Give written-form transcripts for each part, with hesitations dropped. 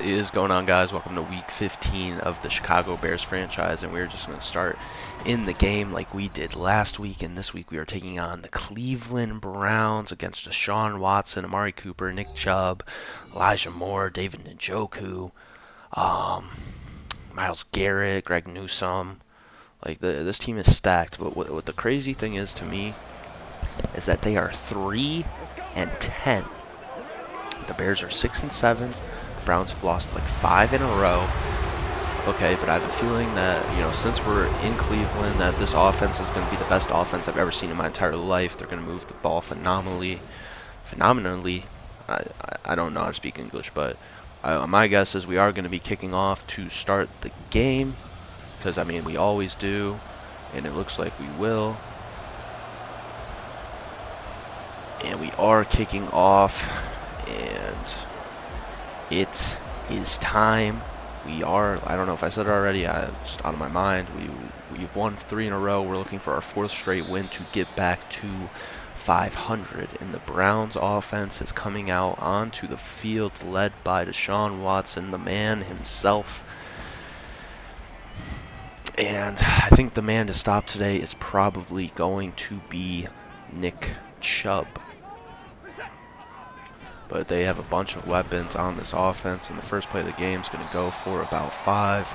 Is going on, guys? Welcome to week 15 of the Chicago Bears franchise, and we're just going to start in the game like we did last week. And this week we are taking on the Cleveland Browns against Deshaun Watson, Amari Cooper, Nick Chubb, Elijah Moore, David Njoku, um, Myles Garrett, Greg Newsome. This team is stacked. But what the crazy thing is to me is that they are 3-10. The Bears are 6-7. The Browns have lost like 5 in a row. Okay, but I have a feeling that, since we're in Cleveland, that this offense is going to be the best offense I've ever seen in my entire life. They're going to move the ball phenomenally. I don't know how to speak English, but my guess is we are going to be kicking off to start the game, because, we always do, and it looks like we will. And we are kicking off, and it is time. I don't know if I said it already, it's out of my mind. We've won 3 in a row. We're looking for our 4th straight win to get back to 500. And the Browns offense is coming out onto the field led by Deshaun Watson, the man himself. And I think the man to stop today is probably going to be Nick Chubb. But they have a bunch of weapons on this offense, and the first play of the game is going to go for about 5.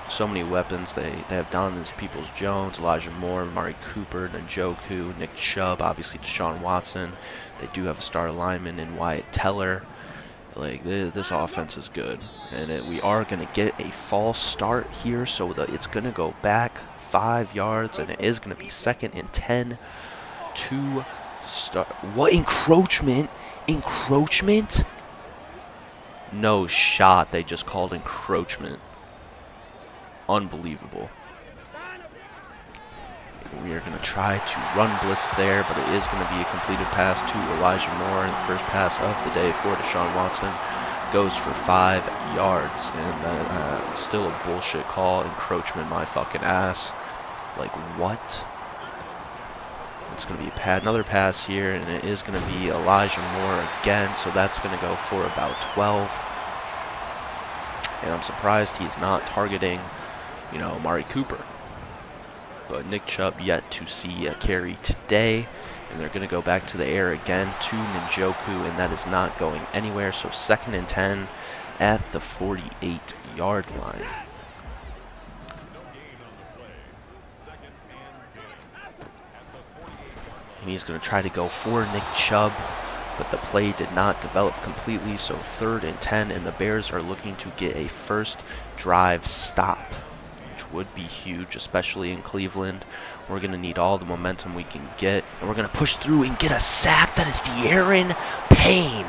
So many weapons. They have Donovan Peoples-Jones, Elijah Moore, Amari Cooper, Njoku, Nick Chubb, obviously Deshaun Watson. They do have a star lineman in Wyatt Teller. This offense is good, and we are going to get a false start here, so it's going to go back 5 yards, and it is going to be 2nd and 10 to start. What encroachment? Encroachment? No shot. They just called encroachment. Unbelievable. We are going to try to run blitz there, but it is going to be a completed pass to Elijah Moore. And the first pass of the day for Deshaun Watson goes for 5 yards. And that's still a bullshit call. Encroachment, my fucking ass. Like, what? It's going to be another pass here, and it is going to be Elijah Moore again, so that's going to go for about 12. And I'm surprised he's not targeting, Amari Cooper. But Nick Chubb yet to see a carry today, and they're going to go back to the air again to Njoku, and that is not going anywhere. So 2nd and 10 at the 48-yard line. And he's going to try to go for Nick Chubb, but the play did not develop completely, so 3rd and 10, and the Bears are looking to get a first drive stop, which would be huge, especially in Cleveland. We're going to need all the momentum we can get, and we're going to push through and get a sack. That is De'Aaron Payne.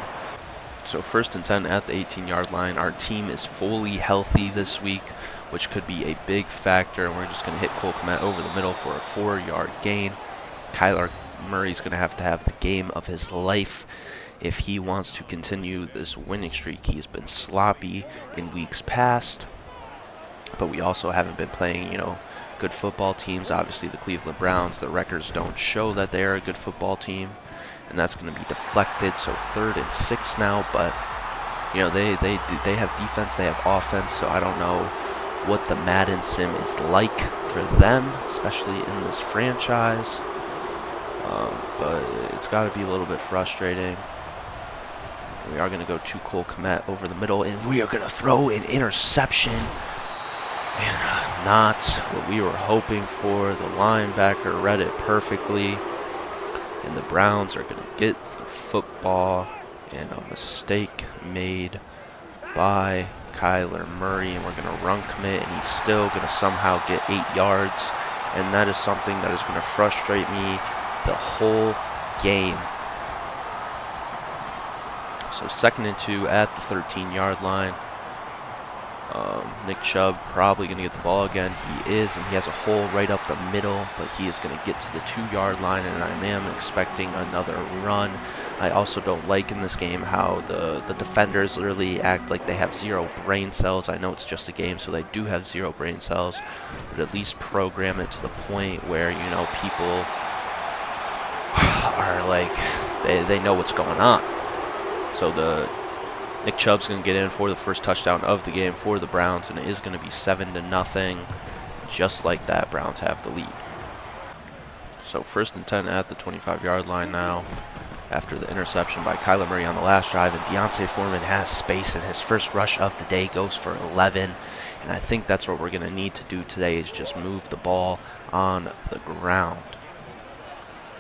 So 1st and 10 at the 18-yard line. Our team is fully healthy this week, which could be a big factor, and we're just going to hit Cole Kmet over the middle for a 4-yard gain. Kyler Murray's going to have the game of his life if he wants to continue this winning streak. He's been sloppy in weeks past, but we also haven't been playing, good football teams. Obviously, the Cleveland Browns, the records don't show that they are a good football team, and that's going to be deflected. So 3rd and 6 now, but they have defense, they have offense, so I don't know what the Madden sim is like for them, especially in this franchise. But it's got to be a little bit frustrating. We are going to go to Cole Kmet over the middle, and we are going to throw an interception. And not what we were hoping for. The linebacker read it perfectly. And the Browns are going to get the football, and a mistake made by Kyler Murray. And we're going to run commit, and he's still going to somehow get 8 yards. And that is something that is going to frustrate me the whole game. So 2nd and 2 at the 13-yard line. Nick Chubb probably going to get the ball again. He is, and he has a hole right up the middle, but he is going to get to the 2-yard line, and I am expecting another run. I also don't like in this game how the defenders literally act like they have 0 brain cells. I know it's just a game, so they do have 0 brain cells, but at least program it to the point where, people are like, they know what's going on. So Nick Chubb's going to get in for the first touchdown of the game for the Browns, and it is going to be 7-0. Just like that, Browns have the lead. So 1st and 10 at the 25-yard line now, after the interception by Kyler Murray on the last drive, and D'Onta Foreman has space, and his first rush of the day goes for 11. And I think that's what we're going to need to do today, is just move the ball on the ground,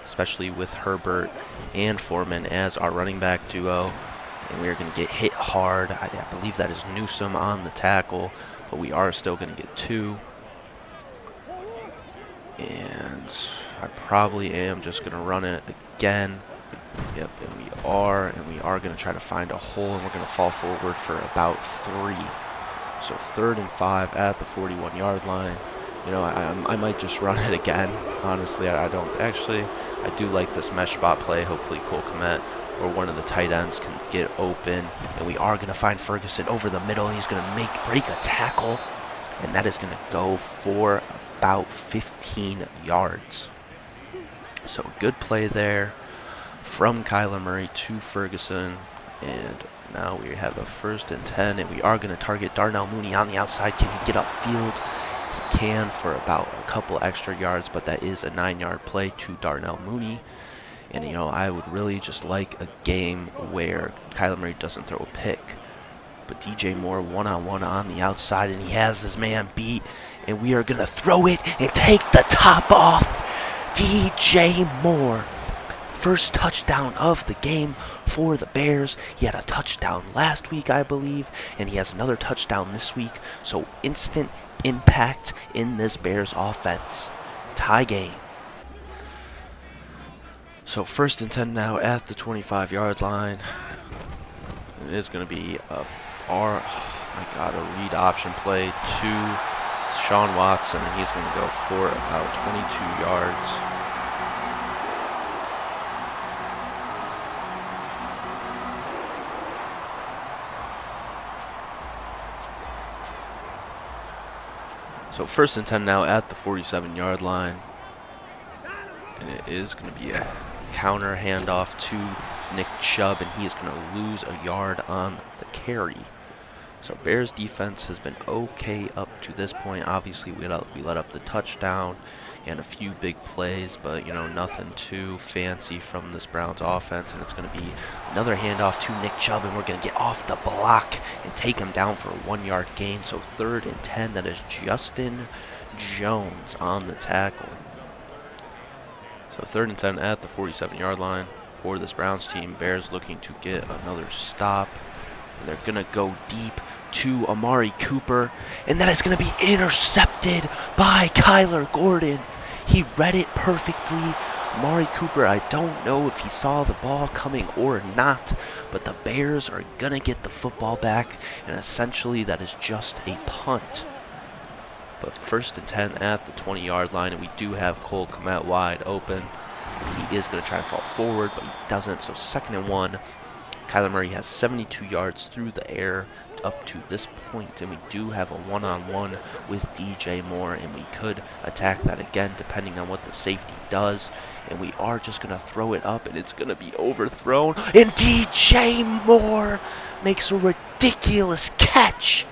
especially with Herbert and Foreman as our running back duo. And we are going to get hit hard. I believe that is Newsome on the tackle, but we are still going to get 2. And I probably am just going to run it again. Yep, and we are going to try to find a hole, and we're going to fall forward for about 3. So 3rd and 5 at the 41-yard line. You know, I might just run it again. Honestly, I don't actually. I do like this mesh spot play. Hopefully Cole Kmet or one of the tight ends can get open, and we are going to find Ferguson over the middle, and he's going to break a tackle, and that is going to go for about 15 yards. So good play there from Kyler Murray to Ferguson, and now we have a 1st and 10, and we are going to target Darnell Mooney on the outside. Can he get upfield? He can for about a couple extra yards, but that is a 9-yard play to Darnell Mooney. And, you know, I would really just like a game where Kyler Murray doesn't throw a pick, but DJ Moore one-on-one on the outside, and he has his man beat, and we are going to throw it and take the top off. DJ Moore, first touchdown of the game for the Bears. He had a touchdown last week, I believe, and he has another touchdown this week. So instant impact in this Bears offense. Tie game. So 1st and 10 now at the 25-yard line. It is going to be a read option play to Sean Watson, and he's going to go for about 22 yards. So 1st and 10 now at the 47-yard line. And it is going to be a counter handoff to Nick Chubb, and he is going to lose a yard on the carry. So Bears defense has been okay up to this point. Obviously, we let up the touchdown and a few big plays, but, you know, nothing too fancy from this Browns offense. And it's going to be another handoff to Nick Chubb, and we're going to get off the block and take him down for a 1-yard gain. So 3rd and 10, that is Justin Jones on the tackle. So 3rd and 10 at the 47-yard line for this Browns team. Bears looking to get another stop. And they're going to go deep to Amari Cooper, and that is going to be intercepted by Kyler Gordon. He read it perfectly. Amari Cooper, I don't know if he saw the ball coming or not, but the Bears are going to get the football back, and essentially that is just a punt. But 1st and 10 at the 20-yard line, and we do have Cole Kmet wide open. He is going to try to fall forward, but he doesn't. So 2nd and 1. Kyler Murray has 72 yards through the air up to this point, and we do have a one-on-one with DJ Moore, and we could attack that again depending on what the safety does. And we are just going to throw it up, and it's going to be overthrown, and DJ Moore makes a ridiculous catch.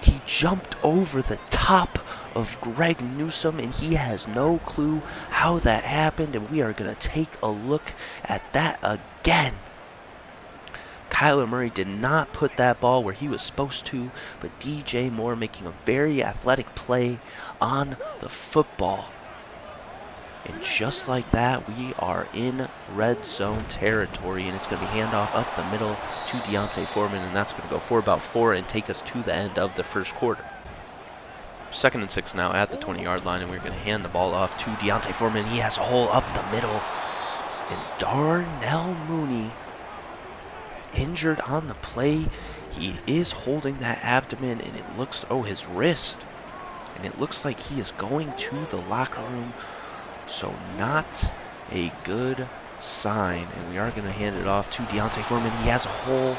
He jumped over the top of Greg Newsome, and he has no clue how that happened, and we are going to take a look at that again. Kyler Murray did not put that ball where he was supposed to, but DJ Moore making a very athletic play on the football. And just like that, we are in red zone territory, and it's going to be handoff up the middle to D'Onta Foreman, and that's going to go for about 4 and take us to the end of the first quarter. 2nd and 6 now at the 20-yard line, and we're going to hand the ball off to D'Onta Foreman. He has a hole up the middle, and Darnell Mooney injured on the play. He is holding that abdomen, and it looks, his wrist, and it looks like he is going to the locker room. So not a good sign, and we are going to hand it off to D'Onta Foreman. He has a hole,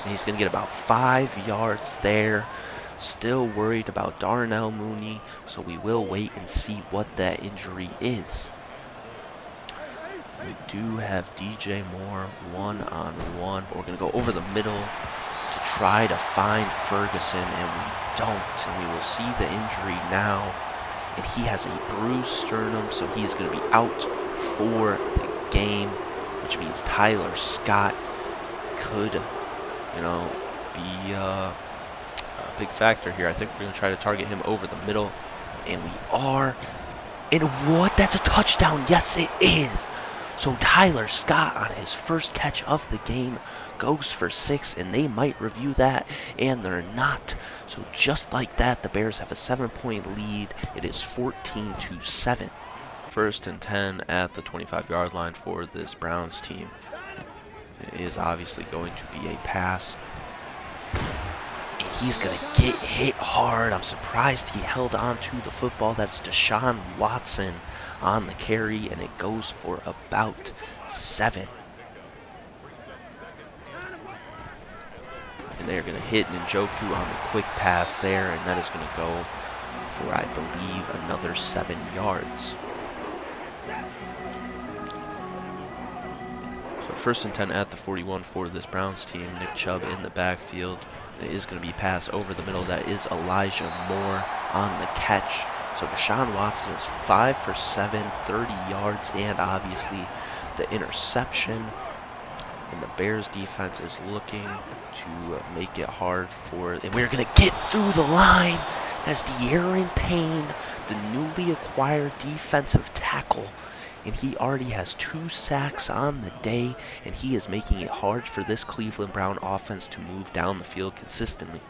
and he's going to get about 5 yards there. Still worried about Darnell Mooney, so we will wait and see what that injury is. We do have DJ Moore one-on-one, but we're going to go over the middle to try to find Ferguson, and we don't. And we will see the injury now. And he has a bruised sternum, so he is going to be out for the game, which means Tyler Scott could, be a big factor here. I think we're going to try to target him over the middle, and we are. And what? That's a touchdown. Yes, it is. So Tyler Scott on his first catch of the game goes for 6, and they might review that, and they're not. So just like that, the Bears have a 7-point lead. It is 14-7. 1st and 10 at the 25-yard line for this Browns team. It is obviously going to be a pass. And he's going to get hit hard. I'm surprised he held on to the football. That's Deshaun Watson on the carry, and it goes for about 7. And they're going to hit Njoku on the quick pass there, and that is going to go for, I believe, another 7 yards. So 1st and 10 at the 41 for this Browns team. Nick Chubb in the backfield. It is going to be passed over the middle. That is Elijah Moore on the catch. So Deshaun Watson is 5 for 7, 30 yards, and obviously the interception. And the Bears defense is looking to make it hard for, and we're going to get through the line. That's De'Aaron Payne, the newly acquired defensive tackle. And he already has 2 sacks on the day, and he is making it hard for this Cleveland Brown offense to move down the field consistently.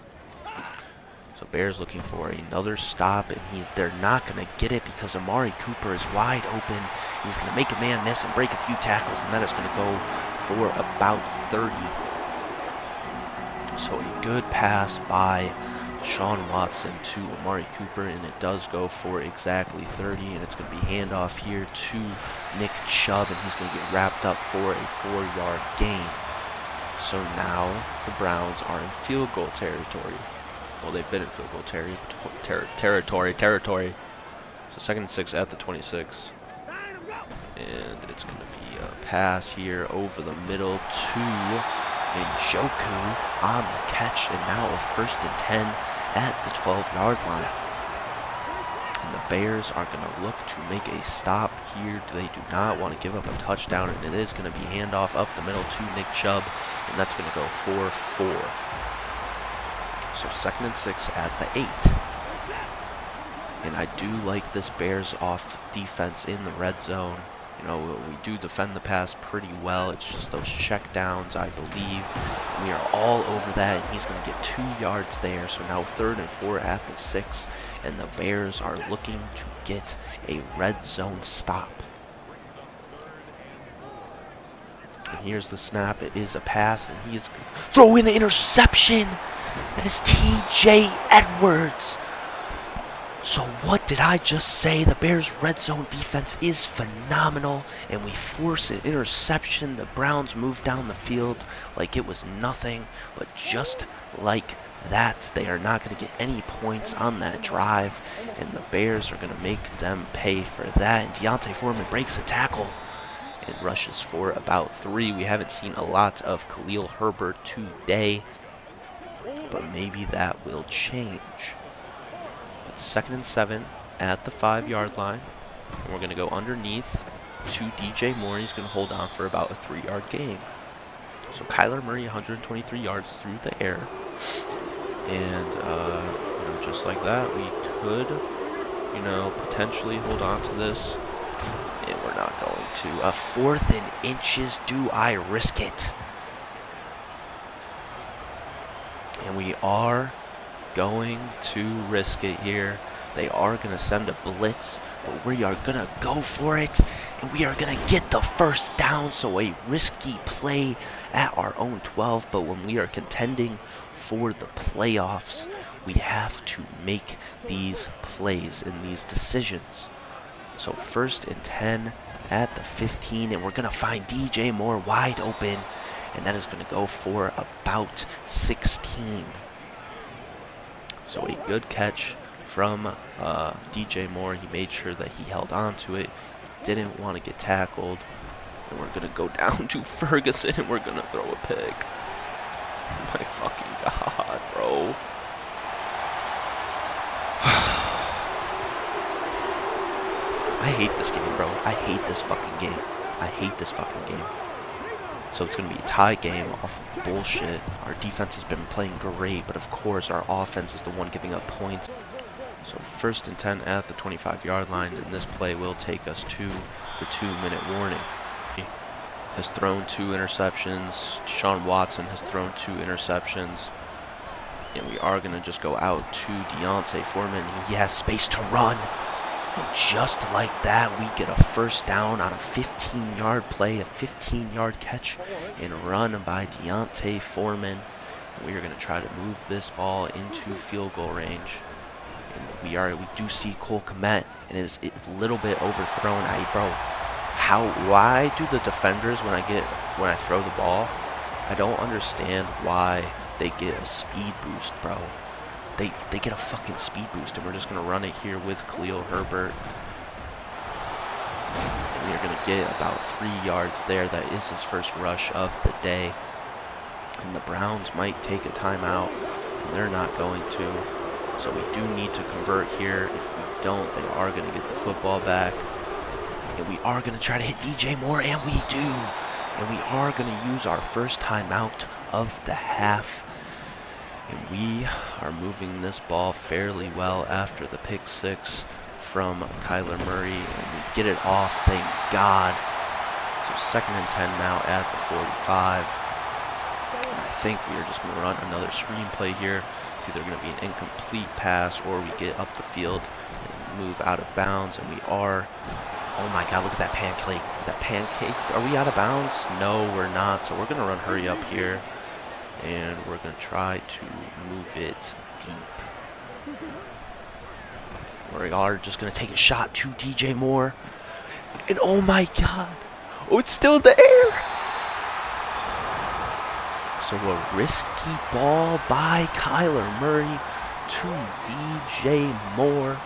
So Bears looking for another stop, and they're not going to get it because Amari Cooper is wide open. He's going to make a man miss and break a few tackles, and that is going to go for about 30. So a good pass by Sean Watson to Amari Cooper, and it does go for exactly 30, and it's going to be handoff here to Nick Chubb, and he's going to get wrapped up for a 4-yard gain. So now the Browns are in field goal territory. Well, they've been in field goal territory. So 2nd and 6 at the 26. And it's going to be a pass here over the middle to Njoku on the catch. And now a 1st and 10 at the 12-yard line. And the Bears are going to look to make a stop here. They do not want to give up a touchdown. And it is going to be handoff up the middle to Nick Chubb. And that's going to go for 4. So 2nd and 6 at the 8. And I do like this Bears off defense in the red zone. We do defend the pass pretty well. It's just those check downs, I believe. We are all over that, and he's going to get 2 yards there. So now 3rd and 4 at the 6. And the Bears are looking to get a red zone stop. And here's the snap. It is a pass, and he is throwing an interception. That is T.J. Edwards. So what did I just say? The Bears' red zone defense is phenomenal, and we force an interception. The Browns move down the field like it was nothing, but just like that, they are not going to get any points on that drive, and the Bears are going to make them pay for that. And Deontay Foreman breaks a tackle and rushes for about 3. We haven't seen a lot of Khalil Herbert today, but maybe that will change. But 2nd and 7 at the 5-yard line. And we're going to go underneath to DJ Moore. He's going to hold on for about a 3-yard gain. So Kyler Murray, 123 yards through the air. And just like that, we could, potentially hold on to this. And we're not going to. A 4th and inches. Do I risk it? And we are going to risk it here. They are going to send a blitz, but we are going to go for it, and we are going to get the 1st down. So a risky play at our own 12, but when we are contending for the playoffs, we have to make these plays and these decisions. So 1st and 10 at the 15, and we're going to find DJ Moore wide open, and that is going to go for about 16. So a good catch from DJ Moore. He made sure that he held on to it. Didn't want to get tackled. And we're going to go down to Ferguson and we're going to throw a pick. My fucking God, bro. I hate this game, bro. I hate this fucking game. I hate this fucking game. So it's going to be a tie game off of bullshit. Our defense has been playing great, but of course our offense is the one giving up points. So 1st and 10 at the 25-yard line, and this play will take us to the 2-minute warning. He has thrown 2 interceptions. Deshaun Watson has thrown 2 interceptions. And we are going to just go out to Deontay Foreman. He has space to run. And just like that, we get a 1st down on a 15-yard play, a 15-yard catch and run by Deontay Foreman. And we are going to try to move this ball into field goal range. And we do see Cole Kmet, and it's a little bit overthrown. Why do the defenders, when I throw the ball, I don't understand why they get a speed boost, bro. They get a fucking speed boost, and we're just going to run it here with Khalil Herbert. And we are going to get about 3 yards there. That is his first rush of the day. And the Browns might take a timeout, and they're not going to. So we do need to convert here. If we don't, they are going to get the football back. And we are going to try to hit DJ Moore, and we do. And we are going to use our first timeout of the half. And we are moving this ball fairly well after the pick 6 from Kyler Murray. And we get it off, thank God. So 2nd and 10 now at the 45. And I think we are just going to run another screen play here. It's either going to be an incomplete pass or we get up the field and move out of bounds. And we are... Oh my God, look at that pancake. That pancake. Are we out of bounds? No, we're not. So we're going to run hurry up here. And we're going to try to move it deep. We are just going to take a shot to DJ Moore. And oh my God. Oh, it's still there. So a risky ball by Kyler Murray to DJ Moore.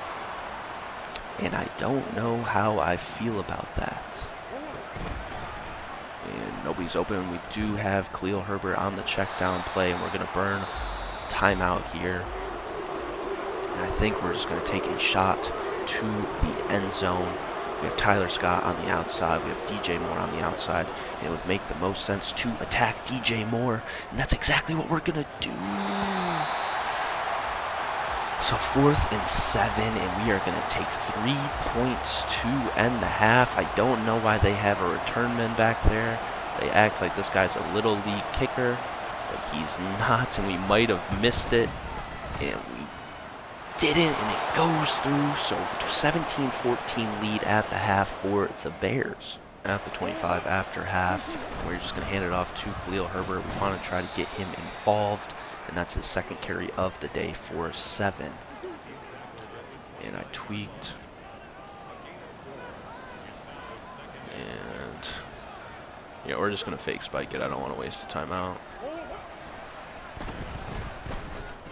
And I don't know how I feel about that. And nobody's open. We do have Khalil Herbert on the check down play, and we're going to burn timeout here. And I think we're just going to take a shot to the end zone. We have Tyler Scott on the outside. We have DJ Moore on the outside. And it would make the most sense to attack DJ Moore. And that's exactly what we're going to do. So 4th and 7, and we are going to take 3 points to end the half. I don't know why they have a return man back there. They act like this guy's a little league kicker, but he's not, and we might have missed it, and we didn't, and it goes through. So 17-14 lead at the half for the Bears. At the 25 after half, we're just going to hand it off to Khalil Herbert. We want to try to get him involved. And that's his 2nd carry of the day for 7. And I tweaked. And yeah, we're just going to fake spike it. I don't want to waste the timeout.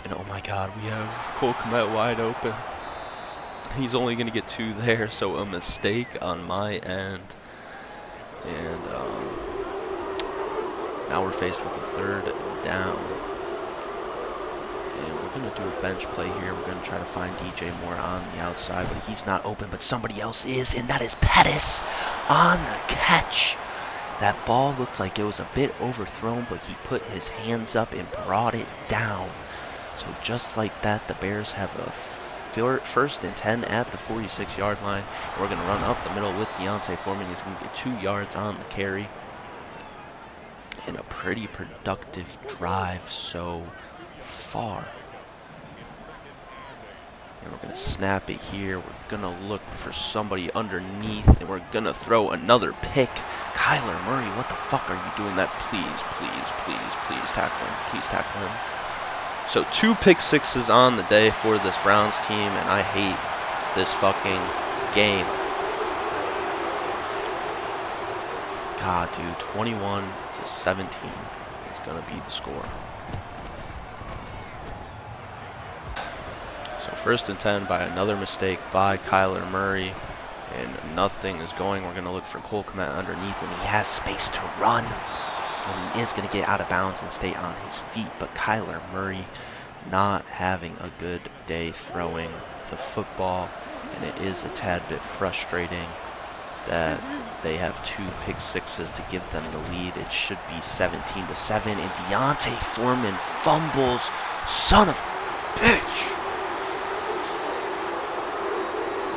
And oh my God, we have Cole Kmet wide open. He's only going to get 2 there, so a mistake on my end. And now we're faced with a 3rd down. And we're going to do a bench play here. We're going to try to find DJ Moore on the outside, but he's not open, but somebody else is, and that is Pettis on the catch. That ball looked like it was a bit overthrown, but he put his hands up and brought it down. So just like that, the Bears have a 1st and 10 at the 46-yard line. We're going to run up the middle with Deontay Foreman. He's going to get 2 yards on the carry. And a pretty productive drive so far. And we're going to snap it here. We're going to look for somebody underneath, and we're going to throw another pick. Kyler Murray, what the fuck are you doing that? Please, please, please, please tackle him. Please tackle him. So 2 pick 6s on the day for this Browns team, and I hate this fucking game. God, dude, 21-17 is going to be the score. So 1st and 10 by another mistake by Kyler Murray. and nothing is going. We're going to look for Cole Kmet underneath, and he has space to run. And he is going to get out of bounds and stay on his feet, but Kyler Murray not having a good day throwing the football, and it is a tad bit frustrating that they have 2 pick sixes to give them the lead. It should be 17-7, and D'Onta Foreman fumbles. Son of a bitch!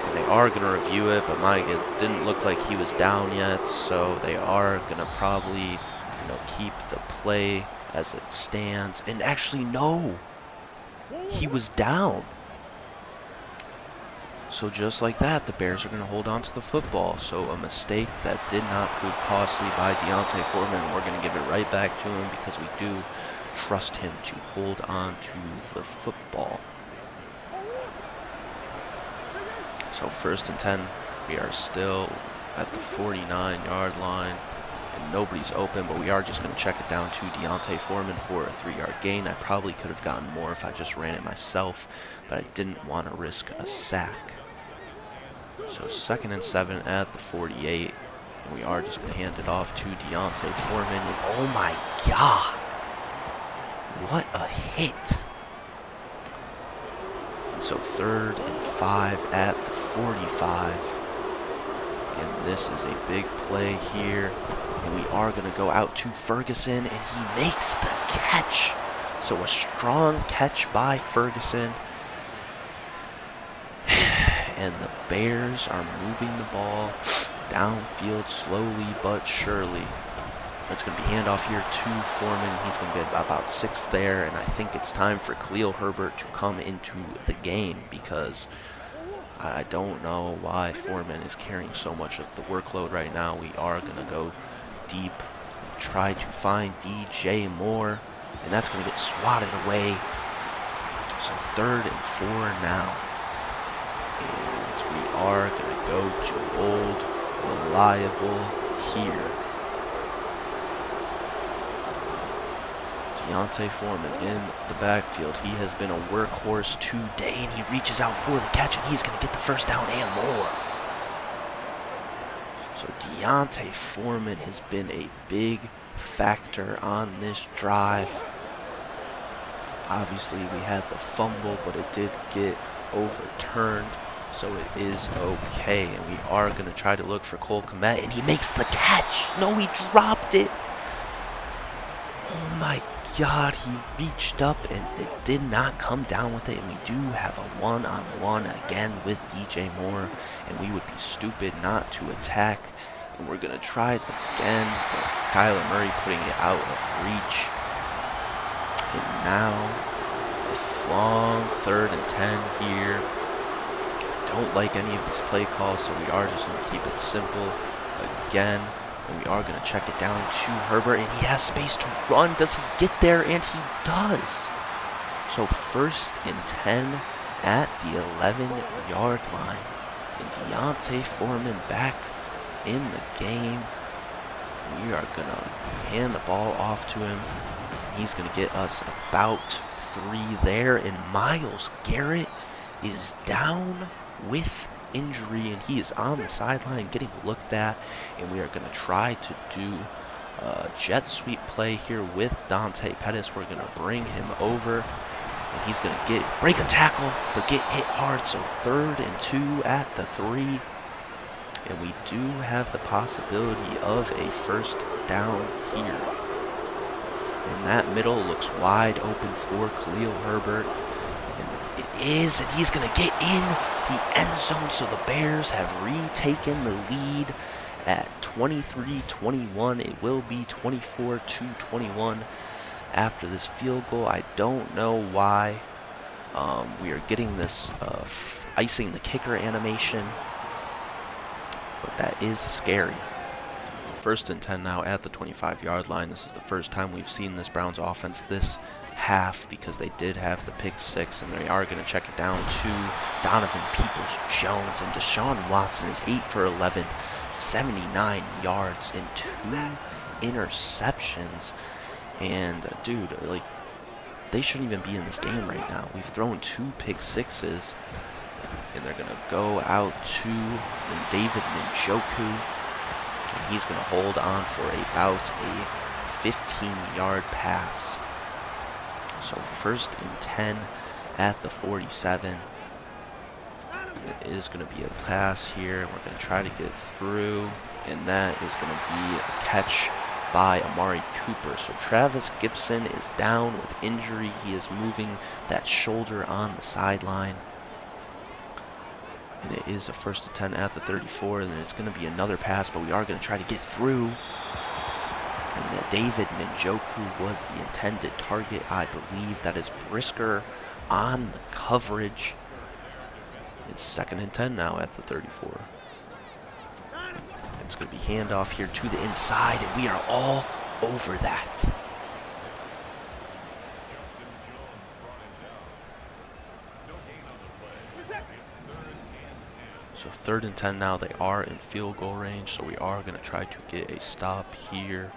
And they are going to review it, but it didn't look like he was down yet, so they are going to probably, keep the play as it stands. And actually, no, he was down. So just like that, the Bears are going to hold on to the football. So a mistake that did not prove costly by D'Onta Foreman. We're going to give it right back to him because we do trust him to hold on to the football. So 1st and 10, we are still at the 49-yard line. And nobody's open, but we are just going to check it down to D'Onta Foreman for a 3-yard gain. I probably could have gotten more if I just ran it myself, but I didn't want to risk a sack. So 2nd and 7 at the 48, and we are just going to hand it off to D'Onta Foreman. And oh my God, what a hit! And so 3rd and 5 at the 45. And this is a big play here. And we are going to go out to Ferguson, and he makes the catch. So a strong catch by Ferguson. And the Bears are moving the ball downfield slowly but surely. It's going to be handoff here to Foreman. He's going to get about 6 there, and I think it's time for Khalil Herbert to come into the game because I don't know why Foreman is carrying so much of the workload right now. We are going to go deep, try to find DJ Moore, and that's going to get swatted away. So 3rd and 4 now. And we are going to go to old reliable here. D'Onta Foreman in the backfield. He has been a workhorse today, and he reaches out for the catch, and he's going to get the 1st down and more. So D'Onta Foreman has been a big factor on this drive. Obviously, we had the fumble, but it did get overturned, so it is okay. And we are going to try to look for Cole Kmet, and he makes the catch. No, he dropped it. Oh my God, he reached up and it did not come down with it, and we do have a one-on-one again with DJ Moore, and we would be stupid not to attack, and we're going to try it again, but Kyler Murray putting it out of reach. And now a long 3rd and 10 here. Don't like any of these play calls, so we are just going to keep it simple again. And we are going to check it down to Herbert, and he has space to run. Does he get there? And he does. So 1st and 10 at the 11-yard line. And D'Onta Foreman back in the game. We are going to hand the ball off to him. He's going to get us about 3 there. And Myles Garrett is down with injury, and he is on the sideline getting looked at, and we are going to try to do a jet sweep play here with Dante Pettis. We're going to bring him over, and he's going to break a tackle but get hit hard. So 3rd and 2 at the 3, and we do have the possibility of a 1st down here, and that middle looks wide open for Khalil Herbert. It is, and he's going to get in the end zone, so the Bears have retaken the lead at 23-21. It will be 24-21 after this field goal. I don't know why we are getting this icing the kicker animation, but that is scary. 1st and 10 now at the 25-yard line. This is the first time we've seen this Browns offense this half because they did have the pick 6, and they are going to check it down to Donovan Peoples-Jones, and Deshaun Watson is 8 for 11, 79 yards and 2 interceptions. And dude, like, they shouldn't even be in this game right now. We've thrown 2 pick 6s. And they're going to go out to David Njoku. And he's going to hold on for about a 15-yard pass. So 1st and 10 at the 47. It is going to be a pass here. We're going to try to get through. And that is going to be a catch by Amari Cooper. So Travis Gibson is down with injury. He is moving that shoulder on the sideline. And it is a 1st and 10 at the 34. And it's going to be another pass, but we are going to try to get through. And that David Njoku was the intended target, I believe. That is Brisker on the coverage. It's 2nd and 10 now at the 34. It's going to be handoff here to the inside, and we are all over that. So 3rd and 10 now. They are in field goal range, so we are going to try to get a stop here.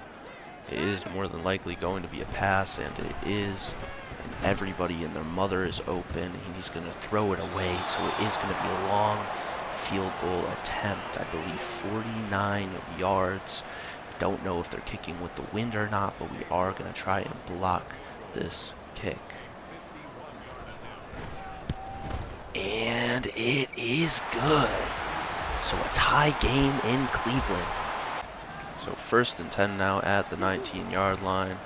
It is more than likely going to be a pass, and it is. And everybody and their mother is open, and he's going to throw it away. So it is going to be a long field goal attempt. I believe 49 yards. Don't know if they're kicking with the wind or not, but we are going to try and block this kick. And it is good. So a tie game in Cleveland. So 1st and 10 now at the 19-yard line.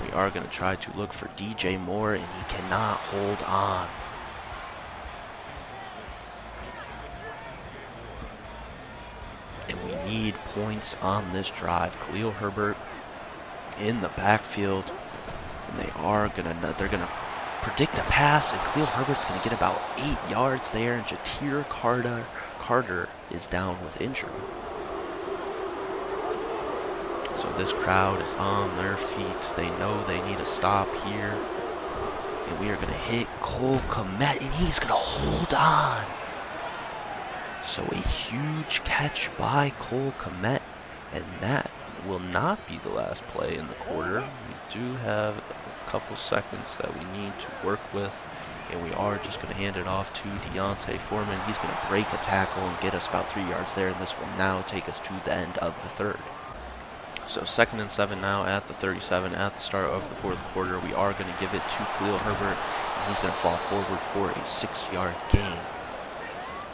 We are going to try to look for DJ Moore, and he cannot hold on. And we need points on this drive. Khalil Herbert in the backfield, and they're gonna predict a pass, and Khalil Herbert's gonna get about 8 yards there, and Jatir Carter is down with injury. So this crowd is on their feet. They know they need a stop here. And we are going to hit Cole Kmet, and he's going to hold on. So a huge catch by Cole Kmet, and that will not be the last play in the quarter. We do have a couple seconds that we need to work with, and we are just going to hand it off to Deontay Foreman. He's going to break a tackle and get us about 3 yards there, and this will now take us to the end of the 3rd. So 2nd and 7 now at the 37 at the start of the 4th quarter. We are going to give it to Khalil Herbert, and he's going to fall forward for a 6-yard gain.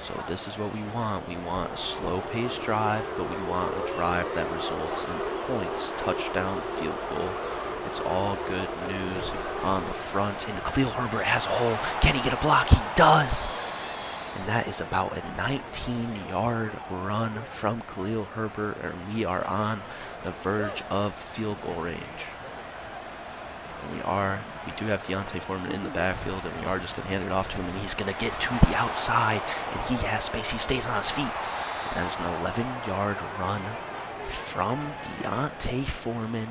So this is what we want. We want a slow-paced drive, but we want a drive that results in points, touchdown, field goal. It's all good news on the front. And Khalil Herbert has a hole. Can he get a block? He does. And that is about a 19-yard run from Khalil Herbert, and we are on the verge of field goal range. And we do have Deontay Foreman in the backfield, and we are just going to hand it off to him, and he's going to get to the outside, and he has space. He stays on his feet. And that is an 11-yard run from Deontay Foreman.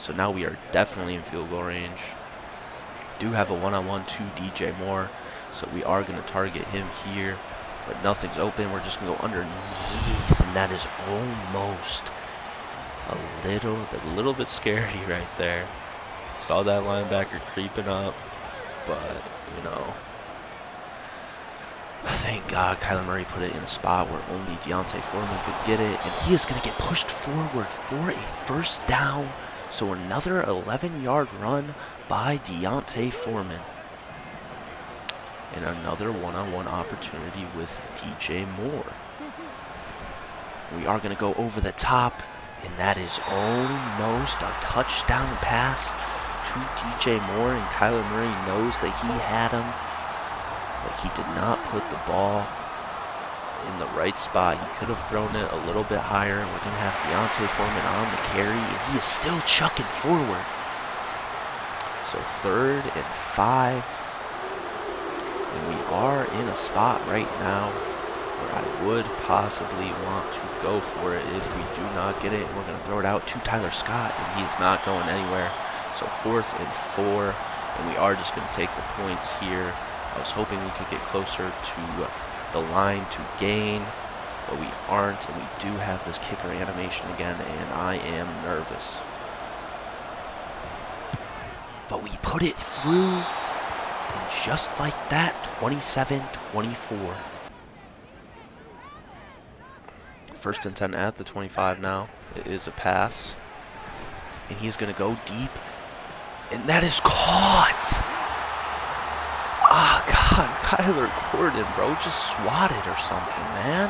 So now we are definitely in field goal range. Do have a one-on-one to DJ Moore, so we are going to target him here, but nothing's open. We're just going to go underneath, and that is almost a little bit scary right there. Saw that linebacker creeping up, but, you know, thank God Kyler Murray put it in a spot where only Deontay Foreman could get it, and he is going to get pushed forward for a first down. So another 11-yard run by Deontay Foreman. And another one-on-one opportunity with DJ Moore. We are going to go over the top, and that is almost a touchdown pass to DJ Moore, and Kyler Murray knows that he had him, but he did not put the ball in the right spot. He could have thrown it a little bit higher. We're going to have Deontay Foreman on the carry, and he is still chucking forward. So 3rd and 5. And we are in a spot right now where I would possibly want to go for it if we do not get it. We're going to throw it out to Tyler Scott, and he's not going anywhere. So 4th and 4, and we are just going to take the points here. I was hoping we could get closer to the line to gain, but we aren't, and we do have this kicker animation again, and I am nervous. But we put it through, And just like that, 27-24. First and 10 at the 25 now. It is a pass. And he's going to go deep. And that is caught! Ah, God, Kyler Gordon, bro, just swatted or something, man.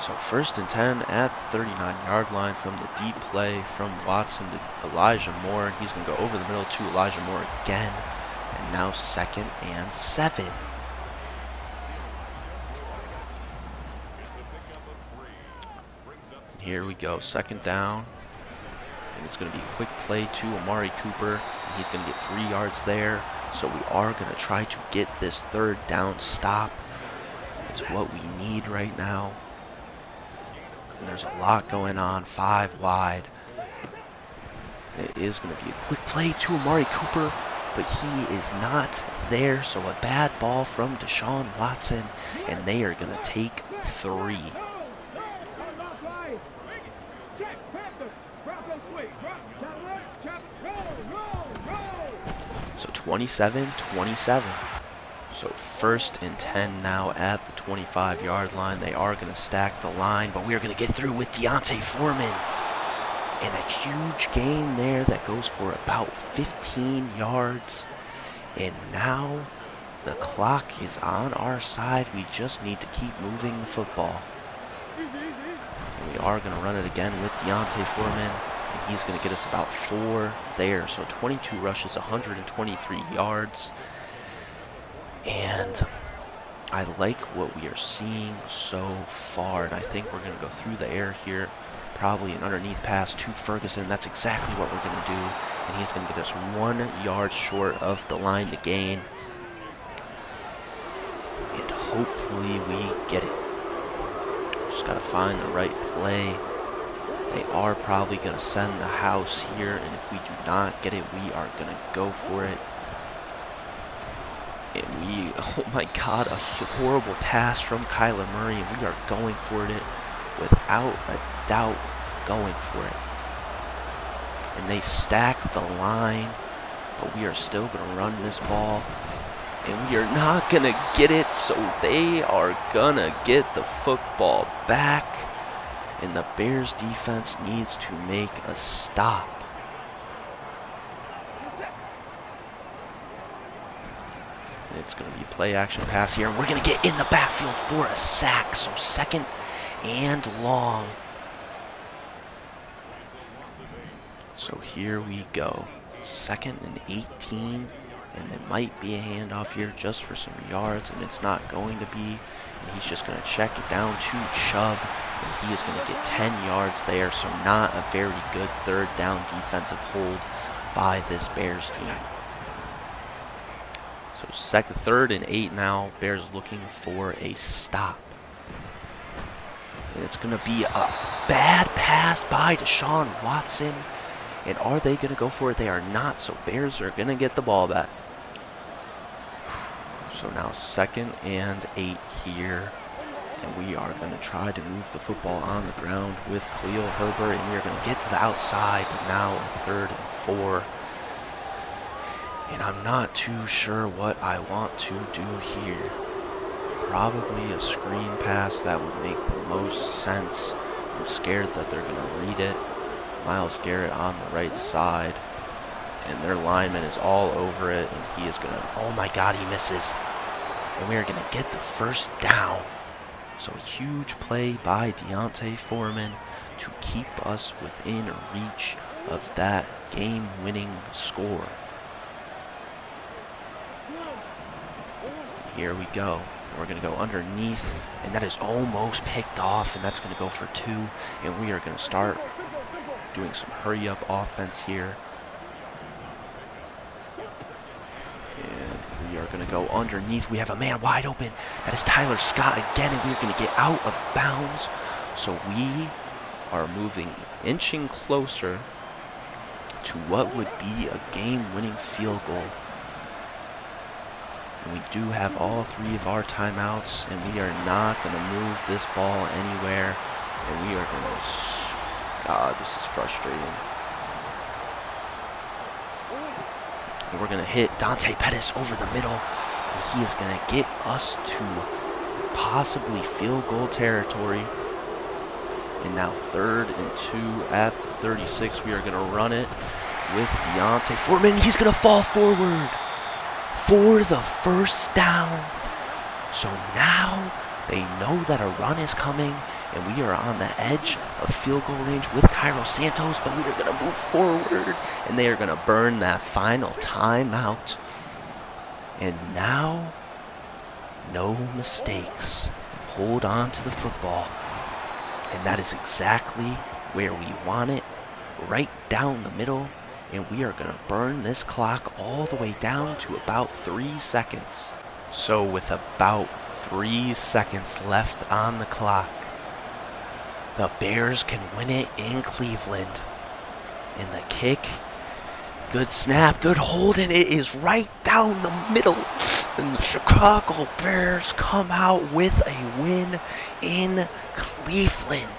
So first and 10 at the 39-yard line from the deep play from Watson to Elijah Moore. He's going to go over the middle to Elijah Moore again. And now 2nd and 7. Here we go, 2nd down. And it's going to be a quick play to Amari Cooper. And he's going to get 3 yards there. So we are going to try to get this 3rd down stop. It's what we need right now. And there's a lot going on, 5 wide. It is going to be a quick play to Amari Cooper, but he is not there. So a bad ball from Deshaun Watson, and they are going to take 3. So 27-27. So 1st and 10 now at the 25-yard line. They are going to stack the line, but we are going to get through with Deontay Foreman. And a huge gain there that goes for about 15 yards. And now the clock is on our side. We just need to keep moving the football. And we are going to run it again with Deontay Foreman. And he's going to get us about 4 there. So 22 rushes, 123 yards. And I like what we are seeing so far. And I think we're going to go through the air here. Probably an underneath pass to Ferguson. That's exactly what we're going to do. And he's going to get us 1 yard short of the line to gain. And hopefully we get it. Just got to find the right play. They are probably going to send the house here. And if we do not get it, we are going to go for it. And we, oh my God, a horrible pass from Kyler Murray. And we are going for it without a doubt, going for it. And they stack the line, but we are still going to run this ball. And we are not going to get it, so they are going to get the football back. And the Bears defense needs to make a stop. And it's going to be a play action pass here. And we're going to get in the backfield for a sack. So 2nd and long. So here we go. 2nd and 18. And there might be a handoff here just for some yards. And it's not going to be. And he's just going to check it down to Chubb. And he is going to get 10 yards there. So not a very good 3rd down defensive hold by this Bears team. So 3rd and 8 now. Bears looking for a stop. And it's going to be a bad pass by Deshaun Watson. And are they going to go for it? They are not. So Bears are going to get the ball back. So now 2nd and 8 here. And we are going to try to move the football on the ground with Khalil Herbert. And we are going to get to the outside. But now a 3rd and 4. And I'm not too sure what I want to do here. Probably a screen pass. That would make the most sense. I'm scared that they're going to read it. Myles Garrett on the right side. And their lineman is all over it. And he is going to... Oh my God, he misses. And we are going to get the 1st down. So a huge play by Deontay Foreman to keep us within reach of that game-winning score. Here we go. We're going to go underneath, and that is almost picked off, and that's going to go for 2. And we are going to start doing some hurry-up offense here. And we are going to go underneath. We have a man wide open. That is Tyler Scott again, and we are going to get out of bounds. So we are moving, inching closer to what would be a game-winning field goal. And we do have all 3 of our timeouts, and we are not going to move this ball anywhere. And we are going to... God, this is frustrating. And we're going to hit Dante Pettis over the middle. And he is going to get us to possibly field goal territory. And now 3rd and 2 at the 36. We are going to run it with Deontay Foreman. He's going to fall forward for the first down. So now they know that a run is coming, and we are on the edge of field goal range with Cairo Santos, but we are going to move forward, and they are going to burn that final timeout. And now, no mistakes. Hold on to the football. And that is exactly where we want it, right down the middle. And we are going to burn this clock all the way down to about 3 seconds. So with about 3 seconds left on the clock, the Bears can win it in Cleveland. And the kick, good snap, good hold, and it is right down the middle. And the Chicago Bears come out with a win in Cleveland.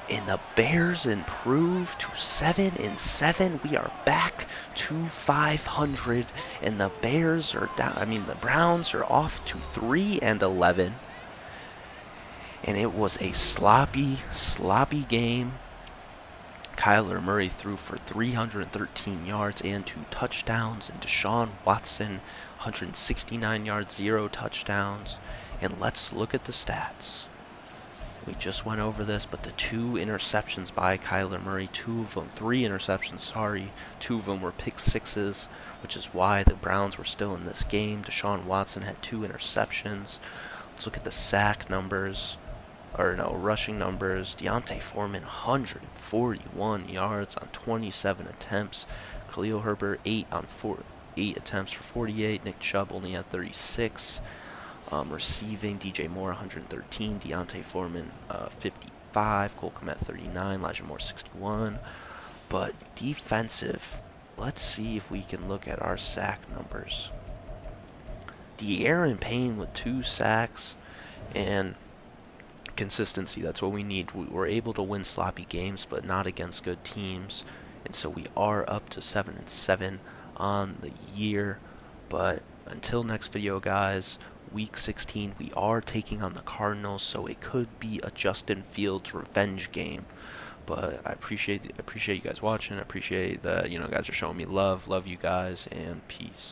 And the Bears improve to 7-7. We are back to 500, and the Bears are down. The Browns are off to 3-11. And it was a sloppy game. Kyler Murray threw for 313 yards and 2 touchdowns, and Deshaun Watson 169 yards, 0 touchdowns. And let's look at the stats. We just went over this, but the 2 interceptions by Kyler Murray, 3 interceptions, sorry. 2 of them were pick sixes, which is why the Browns were still in this game. Deshaun Watson had 2 interceptions. Let's look at the sack numbers, rushing numbers. Deontay Foreman, 141 yards on 27 attempts. Khalil Herbert, 8 attempts for 48. Nick Chubb only had 36. Receiving, DJ Moore 113, Deontay Foreman 55, Cole Kmet 39, Elijah Moore 61. But defensive, let's see if we can look at our sack numbers. De'Aaron Payne with 2 sacks, and consistency, that's what we need. We're able to win sloppy games, but not against good teams. And so we are up to 7-7 on the year. But until next video, guys, Week 16, we are taking on the Cardinals, so it could be a Justin Fields revenge game. But I appreciate you guys watching. I appreciate that guys are showing me love. Love you guys, and peace.